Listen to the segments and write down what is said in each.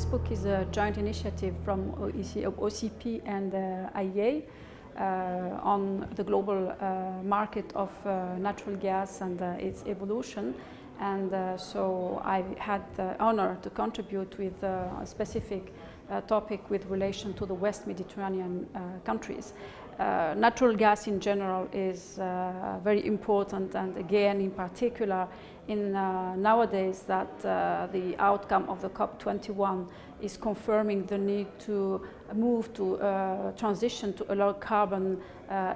This book is a joint initiative from OCP and IEA on the global market of natural gas and its evolution. And so I had the honor to contribute with a specific topic with relation to the West Mediterranean countries. Natural gas in general is very important, and again in particular in nowadays that the outcome of the COP21 is confirming the need to move to transition to a low carbon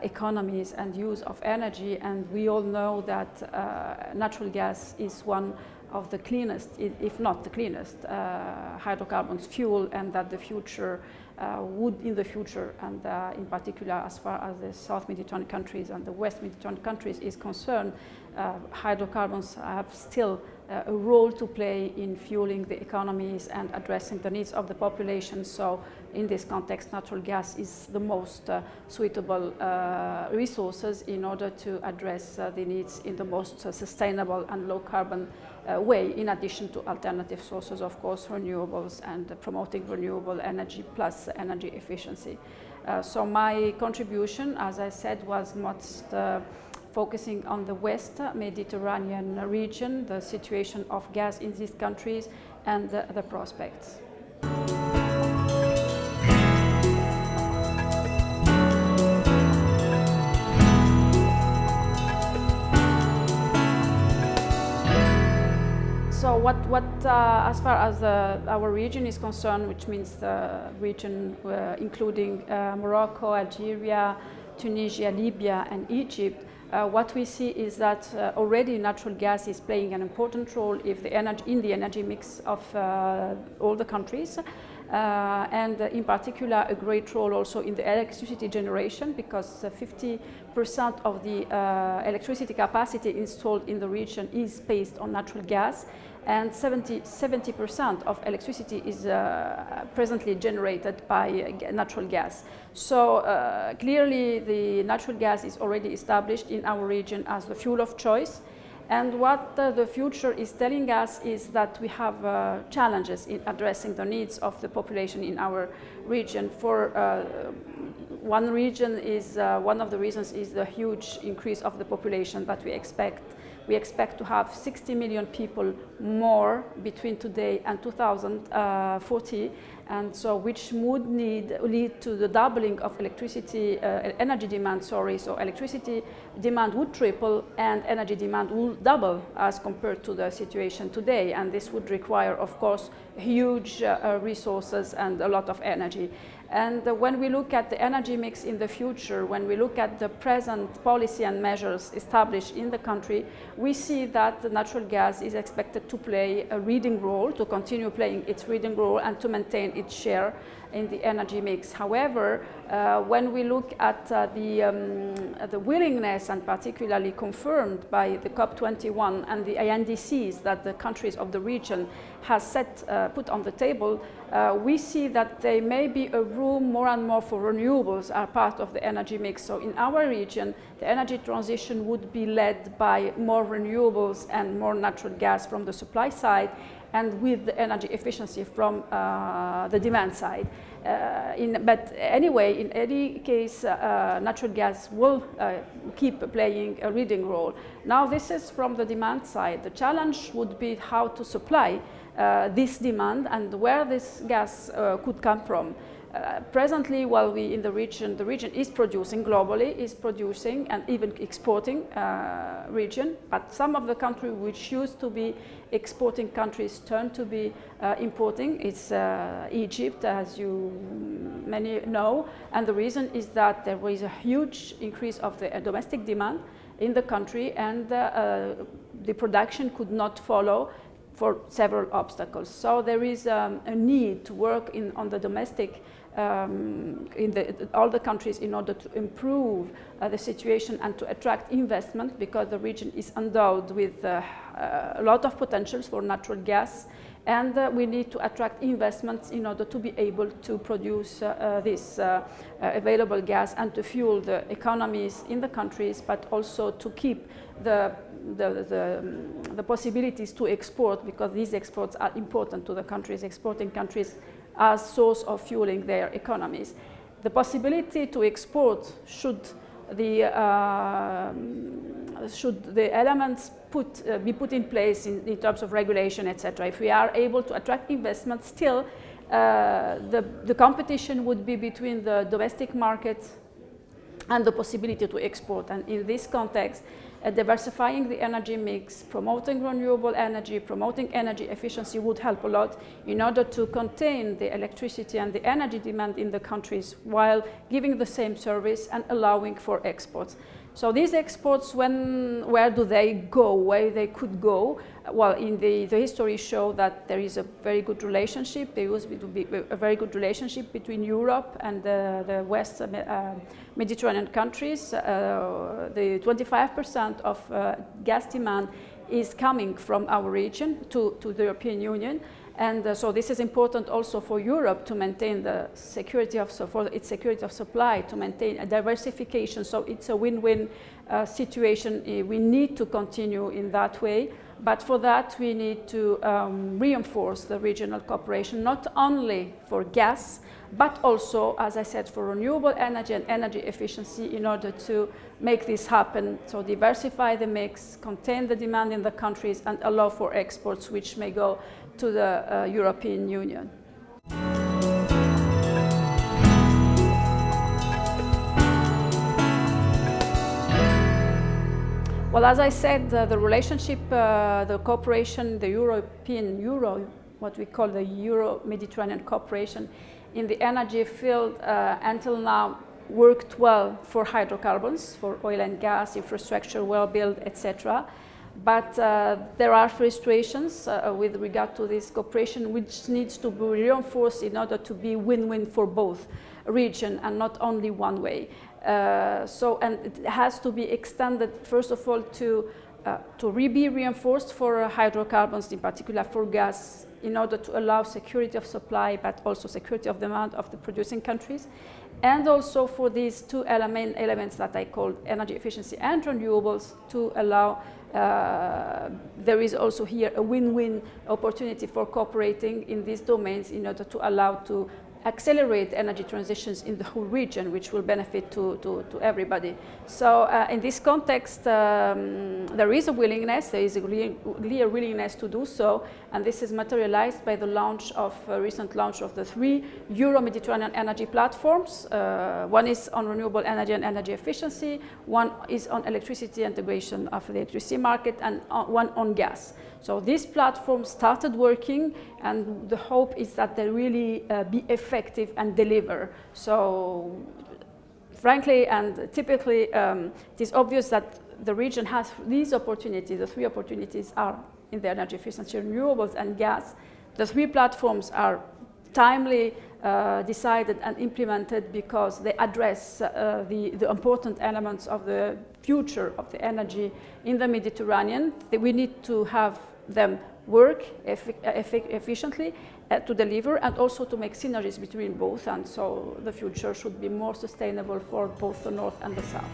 economies and use of energy. And we all know that natural gas is one of the cleanest, if not the cleanest, hydrocarbons fuel, and that the future would in the future, and in particular as far as the South Mediterranean countries and the West Mediterranean countries is concerned, hydrocarbons have still a role to play in fueling the economies and addressing the needs of the population. So in this context, natural gas is the most suitable resources in order to address the needs in the most sustainable and low carbon way, in addition to alternative sources, of course, renewables, and promoting renewable energy plus energy efficiency. So my contribution, as I said, was most focusing on the West Mediterranean region, the situation of gas in these countries, and the prospects. So as far as our region is concerned, which means the region including Morocco, Algeria, Tunisia, Libya, and Egypt, what we see is that already natural gas is playing an important role in the energy mix of all the countries, and in particular a great role also in the electricity generation, because 50% of the electricity capacity installed in the region is based on natural gas, and 70% of electricity is presently generated by natural gas. So clearly the natural gas is already established in our region as the fuel of choice. And what the future is telling us is that we have challenges in addressing the needs of the population in our region. For one of the reasons is the huge increase of the population that we expect. We expect to have 60 million people more between today and 2040, and so which would lead to the doubling of energy demand. So electricity demand would triple and energy demand will double as compared to the situation today, and this would require, of course, huge resources and a lot of energy. And when we look at the energy mix in the future, when we look at the present policy and measures established in the country, we see that the natural gas is expected to play a leading role, to continue playing its leading role, and to maintain its share in the energy mix. However, when we look at the willingness, and particularly confirmed by the COP21 and the INDCs that the countries of the region has put on the table, we see that there may be a room more and more for renewables are part of the energy mix. So in our region, the energy transition would be led by more renewables and more natural gas from the supply side, and with the energy efficiency from the demand side. But anyway, in any case, natural gas will keep playing a leading role. Now, this is from the demand side. The challenge would be how to supply this demand and where this gas could come from. Presently, while we in the region is producing globally, is producing and even exporting region, but some of the countries which used to be exporting countries turn to be importing. It's Egypt, as you many know, and the reason is that there was a huge increase of the domestic demand in the country, and the production could not follow for several obstacles. So there is a need to work on the domestic all the countries in order to improve the situation and to attract investment, because the region is endowed with a lot of potentials for natural gas, And we need to attract investments in order to be able to produce this available gas and to fuel the economies in the countries, but also to keep the possibilities to export, because these exports are important to the countries, exporting countries as source of fueling their economies. The possibility to export should the elements be put in place in terms of regulation, etc. If we are able to attract investment, still the competition would be between the domestic market and the possibility to export. And in this context, diversifying the energy mix, promoting renewable energy, promoting energy efficiency would help a lot in order to contain the electricity and the energy demand in the countries while giving the same service and allowing for exports. So these exports, where do they go, where they could go? Well, in the history show that there is a very good relationship. There used to be a very good relationship between Europe and the West Mediterranean countries. The 25% of gas demand is coming from our region to the European Union. And so this is important also for Europe to maintain the security of supply, to maintain a diversification. So it's a win-win situation. We need to continue in that way. But for that, we need to reinforce the regional cooperation, not only for gas, but also, as I said, for renewable energy and energy efficiency in order to make this happen. So diversify the mix, contain the demand in the countries, and allow for exports which may go to the European Union. Well, as I said, the relationship, the cooperation, the what we call the Euro-Mediterranean cooperation in the energy field until now worked well for hydrocarbons, for oil and gas, infrastructure, well built, etc. But there are frustrations with regard to this cooperation, which needs to be reinforced in order to be win-win for both regions and not only one way. And it has to be extended, first of all, to be reinforced for hydrocarbons, in particular for gas, in order to allow security of supply, but also security of demand of the producing countries. And also for these two main elements that I called energy efficiency and renewables to allow, there is also here a win-win opportunity for cooperating in these domains in order to allow to accelerate energy transitions in the whole region, which will benefit to everybody. So in this context, there is a willingness, there is a clear willingness to do so, and this is materialized by the recent launch of the 3 Euro-Mediterranean energy platforms. One is on renewable energy and energy efficiency, one is on electricity integration of the electricity market, and one on gas. So this platform started working, and the hope is that they really be effective and deliver. So frankly and typically, it is obvious that the region has these opportunities. The 3 opportunities are in the energy efficiency, renewables, and gas. The 3 platforms are timely decided and implemented because they address the important elements of the future of the energy in the Mediterranean. We need to have them work efficiently to deliver, and also to make synergies between both, and so the future should be more sustainable for both the north and the south.